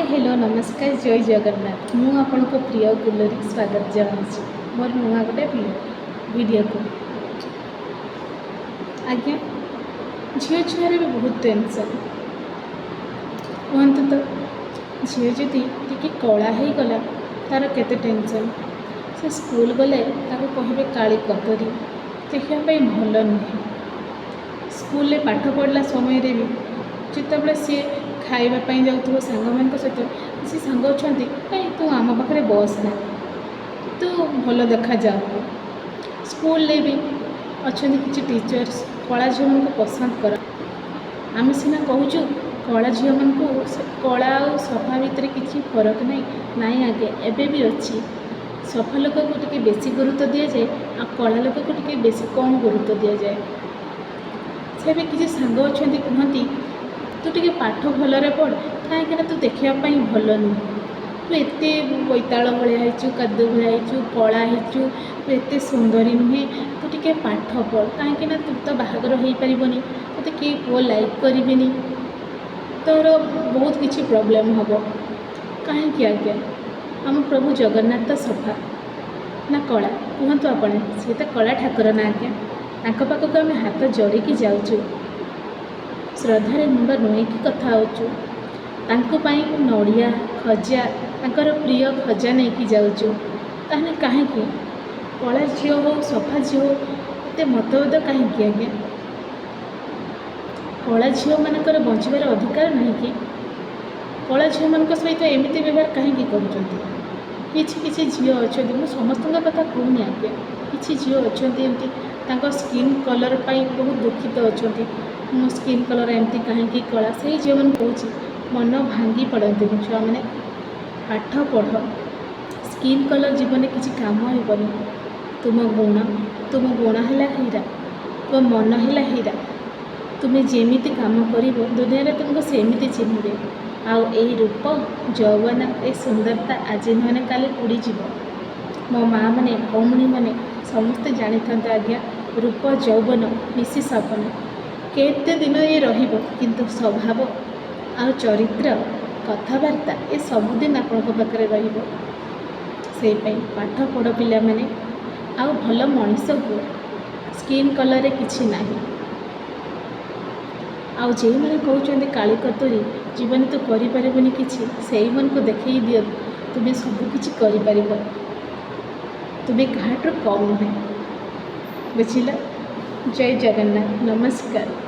Hello नमस्कार जय जगन्नाथ मु आपण को प्रिय गुलरी स्वागत जनाऊँ मोर नुआ गोटे वीडियो को आज्ञा झील छुआर भी बहुत टेंशन कहतु तो झील जदि टी कला हो गला तार केते टेंशन से स्कूल गले कहे काली कतरी देखापी भल नुहे स्कूल पाठ पढ़ला समय भी जितेबाला सी खावाई जाऊँ सांग मान सहित किसी सांग अच्छा कहीं तू आम पाखे बस ना तू भल देखा जाऊ स्कूल भी अच्छा किसी टीचर्स कला झील मान पसंद कर आम सीना कहूँ कला झील मान कला और सफा भितर किसी फरक नहीं आगे एबे भी अच्छी सफा लोक को टी बेसी गुरुत्व दि जाए आ कला लोक को टी बेसी कम गुरुत्व दि जाए से भी किसी सांग अच्छा कहती तू टे पाठ भलरे पढ़ कहीं तू देखापी भल नुह तू एत बैताल भाया हो कादू भाया हो कला हो तू एत सुंदरी नुहे तू टे पाठ पढ़ कहीं तू तो बाहागर हो पारबनी तो किए पुओ लाइक करेनि तोर बहुत किसी प्रोब्लेम हम कहीं आज्ञा आम प्रभु जगन्नाथ तो सफा ना कला कहतु आपण सी तो कला ठाकुर ना आज्ञा पाखक आम हाथ जोड़िकी जाऊँ श्रद्धार मुंड नुईकी कथा होपाई नड़िया खजा तर प्रिय खजा नहीं कि जाऊँ कहीं कला झील हो सफा झील हो एत मतभेद कहीं आज्ञा कला झील मानकर बचार अधिकार नहीं कि कला झील मान सहित एमती व्यवहार कहीं कर झील अच्छा मुझे समस्त कथा कहूनी आज्ञा किसी झील अच्छा एमती स्किन कलर पर बहुत दुखित अच्छा मो स्किन कलर एमती कहीं कला से झील मैंने कौच मन भांगी पड़ते छुआ मैंने पाठ पढ़ स्किन कलर जीवन किसी काम होनी तुम गुण है हीरा तुम मन है हीरा तुम्हें जमीती काम कर दुनिया में तुमको सेमती चिन्हे आउ रूप यौवन ए सुंदरता आज नुहे काली उड़ीज मो माँ मैंने भौणी मैंने समस्ते जानी था आज्ञा रूप यौवन मिसी सपन केते दिन ये किंतु स्वभाव आ चरित्र कथबार्ता ये सबुदिन आपण पाखे से पाठ पढ़ पिला माने आ भल मनीष हो स्किन कलर किसी ना आउ जो मैंने कहते काली कतरी जीवन तो करें किसी से मन को देखी दियो तुम्हें सबकि कर तुम्हें कहाटू कम नुहे बुझल जय जगन्नाथ नमस्कार।